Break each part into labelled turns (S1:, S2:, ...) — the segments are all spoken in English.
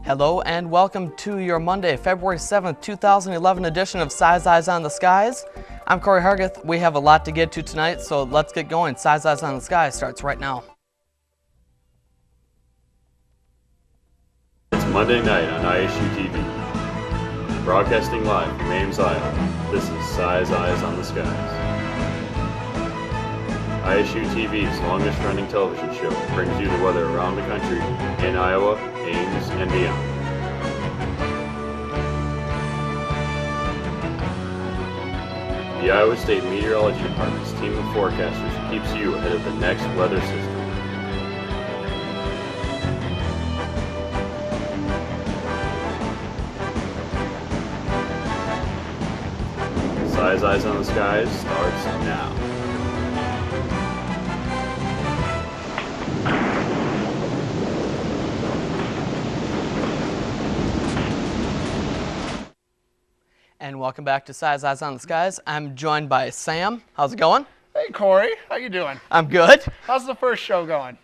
S1: Hello and welcome to your Monday, February 7th, 2011 edition of Size Eyes on the Skies. I'm Corey Harguth. We have a lot to get to tonight, so let's get going. Size Eyes on the Skies starts right now.
S2: It's Monday night on ISU TV. Broadcasting live from Ames, Iowa. This is Size Eyes on the Skies. ISU TV's longest running television show brings you the weather around the country, in Iowa, Ames, and beyond. The Iowa State Meteorology Department's team of forecasters keeps you ahead of the next weather system. Size Eyes on the Skies starts now.
S1: And welcome back to Size Eyes on the Skies. I'm joined by Sam. How's it going?
S3: Hey Corey, how you doing?
S1: I'm good.
S3: How's the first show going?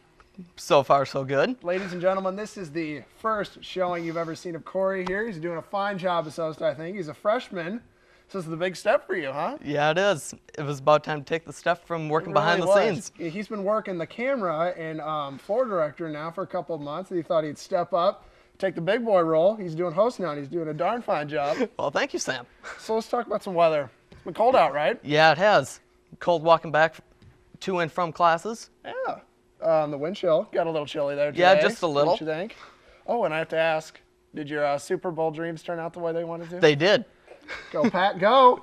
S1: So far, so good.
S3: Ladies and gentlemen, this is the first showing you've ever seen of Corey here. He's doing a fine job as host, I think. He's a freshman. So this is the big step for you, huh?
S1: Yeah, it is. It was about time to take the step from working behind the scenes.
S3: He's been working the camera and floor director now for a couple of months. He thought he'd step up, take the big boy role. He's doing host now, and he's doing a darn fine job.
S1: Well, thank you, Sam.
S3: So let's talk about some weather. It's been cold out, right?
S1: Yeah, it has. Cold walking back to and from classes.
S3: Yeah. The wind chill got a little chilly there today.
S1: Yeah, just a little.
S3: What you think? Oh, and I have to ask, did your Super Bowl dreams turn out the way they wanted to?
S1: They did.
S3: Go, Pat, go.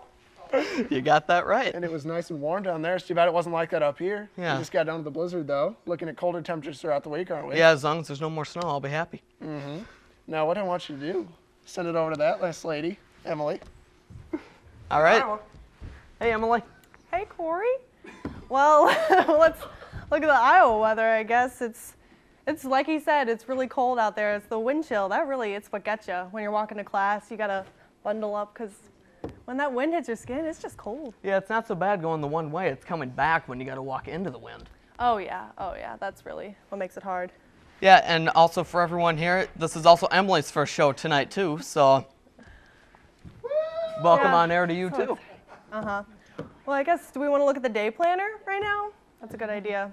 S1: You got that right.
S3: And it was nice and warm down there. It's too bad it wasn't like that up here.
S1: Yeah.
S3: We just got done with the blizzard, though. Looking at colder temperatures throughout the week, aren't we?
S1: Yeah, as long as there's no more snow, I'll be happy.
S3: Mm-hmm. Now, what I want you to do, send it over to that nice lady, Emily.
S1: All right.
S3: Iowa.
S1: Hey, Emily.
S4: Hey, Corey. Well, let's look at the Iowa weather, I guess. It's like he said, it's really cold out there. It's the wind chill. It's what gets you. When you're walking to class, you got to bundle up because when that wind hits your skin, it's just cold.
S1: Yeah, it's not so bad going the one way. It's coming back when you got to walk into the wind.
S4: Oh, yeah. That's really what makes it hard.
S1: Yeah, and also for everyone here, this is also Emily's first show tonight, too, so welcome on air to you, too.
S4: Uh-huh. Well, I guess, do we want to look at the day planner right now? That's a good idea.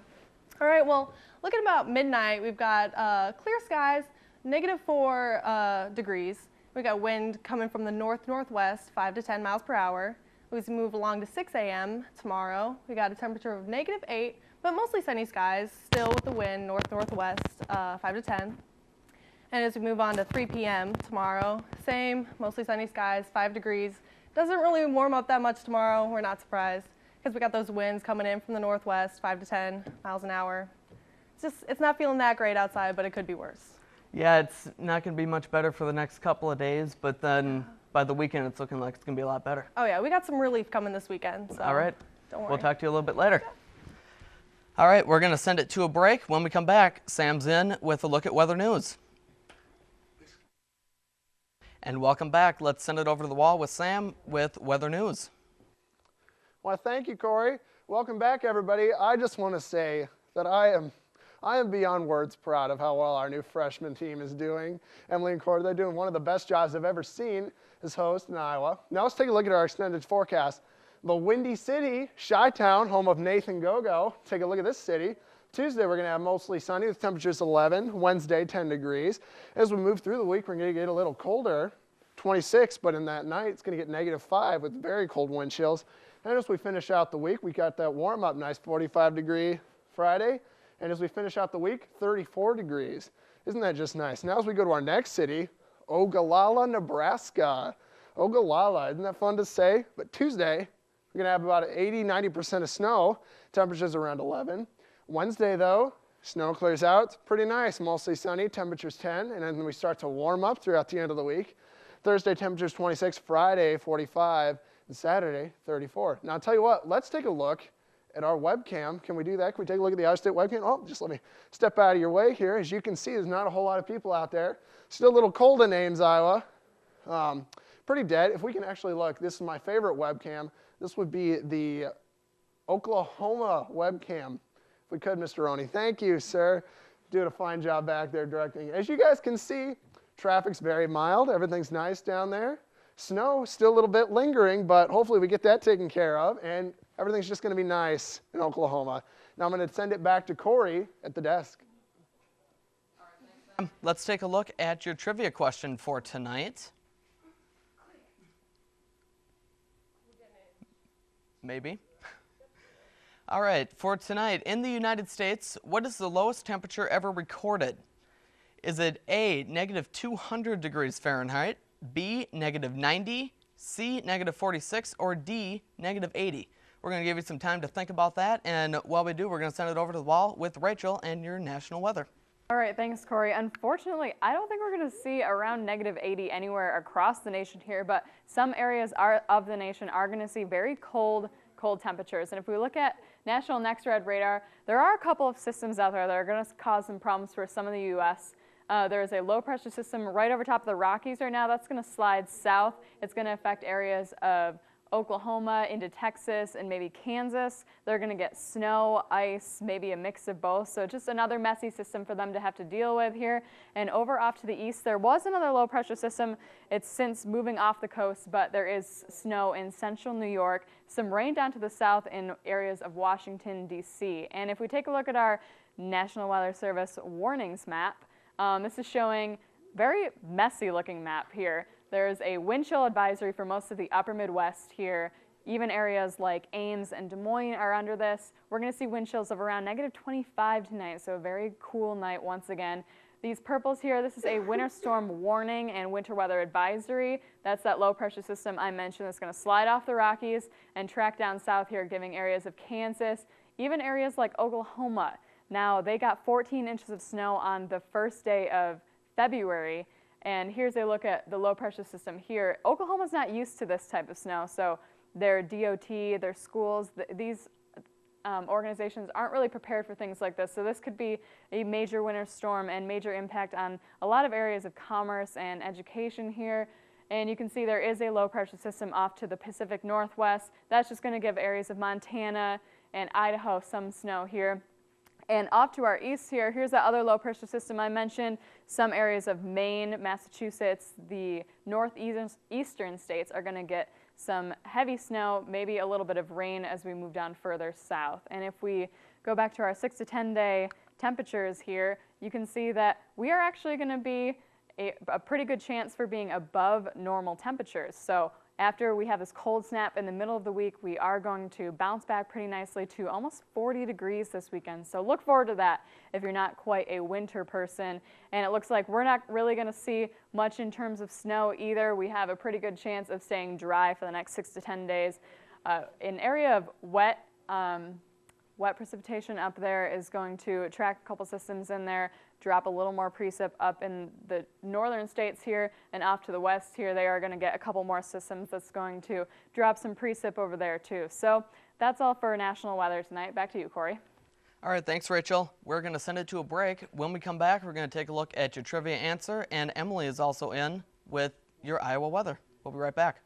S4: All right, well, looking about midnight, we've got clear skies, -4 degrees. We got wind coming from the north-northwest, 5 to 10 miles per hour. We move along to 6 a.m. tomorrow. We got a temperature of -8, but mostly sunny skies, still with the wind north-northwest, 5 to 10. And as we move on to 3 p.m. tomorrow, same, mostly sunny skies, 5 degrees. Doesn't really warm up that much tomorrow. We're not surprised because we got those winds coming in from the northwest, 5 to 10 miles an hour. It's not feeling that great outside, but it could be worse.
S1: Yeah, it's not going to be much better for the next couple of days, but then by the weekend, it's looking like it's going to be a lot better.
S4: Oh, yeah, we got some relief coming this weekend, so
S1: all right.
S4: Don't worry.
S1: We'll talk to you a little bit later. All right, we're going to send it to a break. When we come back, Sam's in with a look at weather news. And welcome back. Let's send it over to the wall with Sam with weather news.
S3: Well, thank you, Corey. Welcome back, everybody. I just want to say that I am beyond words proud of how well our new freshman team is doing. Emily and Corey, they're doing one of the best jobs I've ever seen as host in Iowa. Now let's take a look at our extended forecast. The Windy City, Chi-Town, home of Nathan Gogo. Take a look at this city. Tuesday, we're going to have mostly sunny with temperatures 11. Wednesday, 10 degrees. As we move through the week, we're going to get a little colder, 26, but in that night, it's going to get -5 with very cold wind chills. And as we finish out the week, we got that warm up, nice 45-degree Friday. And as we finish out the week, 34 degrees. Isn't that just nice? Now as we go to our next city, Ogallala, Nebraska. Ogallala, isn't that fun to say? But Tuesday, we're going to have about 80-90% of snow. Temperatures around 11. Wednesday, though, snow clears out. It's pretty nice, mostly sunny. Temperatures 10. And then we start to warm up throughout the end of the week. Thursday, temperatures 26. Friday, 45. And Saturday, 34. Now, I'll tell you what, let's take a look at our webcam. Can we do that? Can we take a look at the Iowa State webcam? Oh, just let me step out of your way here. As you can see, there's not a whole lot of people out there. Still a little cold in Ames, Iowa. Pretty dead. If we can actually look, this is my favorite webcam. This would be the Oklahoma webcam. If we could, Mr. Roney. Thank you, sir. Doing a fine job back there directing. As you guys can see, Traffic's very mild. Everything's nice down there. Snow still a little bit lingering, but hopefully we get that taken care of, and everything's just going to be nice in Oklahoma. Now I'm going to send it back to Corey at the desk.
S1: Let's take a look at your trivia question for tonight. Maybe. All right, for tonight, in the United States, what is the lowest temperature ever recorded? Is it A, negative 200 degrees Fahrenheit, B, negative 90, C, negative 46, or D, negative 80? We're going to give you some time to think about that, and while we do, we're going to send it over to the wall with Rachel and your national weather.
S5: All right, thanks, Corey. Unfortunately, I don't think we're going to see around negative 80 anywhere across the nation here, but some areas of the nation are going to see very cold temperatures. And if we look at National Next Red Radar, there are a couple of systems out there that are going to cause some problems for some of the U.S. There is a low-pressure system right over top of the Rockies right now. That's going to slide south. It's going to affect areas of Oklahoma into Texas and maybe Kansas. They're going to get snow, ice, maybe a mix of both. So just another messy system for them to have to deal with here. And over off to the east, there was another low pressure system. It's since moving off the coast, but there is snow in central New York, some rain down to the south in areas of Washington, D.C. And if we take a look at our National Weather Service warnings map, this is showing very messy looking map here. There's a wind chill advisory for most of the upper Midwest here. Even areas like Ames and Des Moines are under this. We're going to see wind chills of around negative 25 tonight, so a very cool night once again. These purples here, this is a winter storm warning and winter weather advisory. That's that low pressure system I mentioned that's going to slide off the Rockies and track down south here, giving areas of Kansas, even areas like Oklahoma. Now, they got 14 inches of snow on the first day of February. And here's a look at the low pressure system here. Oklahoma's not used to this type of snow, so their DOT, their schools, these organizations aren't really prepared for things like this. So this could be a major winter storm and major impact on a lot of areas of commerce and education here. And you can see there is a low pressure system off to the Pacific Northwest. That's just going to give areas of Montana and Idaho some snow here. And off to our east here, here's that other low pressure system I mentioned. Some areas of Maine, Massachusetts, the northeastern states are going to get some heavy snow, maybe a little bit of rain as we move down further south. And if we go back to our 6 to 10 day temperatures here, you can see that we are actually going to be a pretty good chance for being above normal temperatures. So after we have this cold snap in the middle of the week, we are going to bounce back pretty nicely to almost 40 degrees this weekend. So look forward to that if you're not quite a winter person. And it looks like we're not really going to see much in terms of snow either. We have a pretty good chance of staying dry for the next 6 to 10 days. An area of wet precipitation up there is going to track a couple systems in there, drop a little more precip up in the northern states here, and off to the west here they are going to get a couple more systems that's going to drop some precip over there too. So that's all for national weather tonight. Back to you, Corey.
S1: All right, thanks, Rachel. We're going to send it to a break. When we come back, we're going to take a look at your trivia answer, and Emily is also in with your Iowa weather. We'll be right back.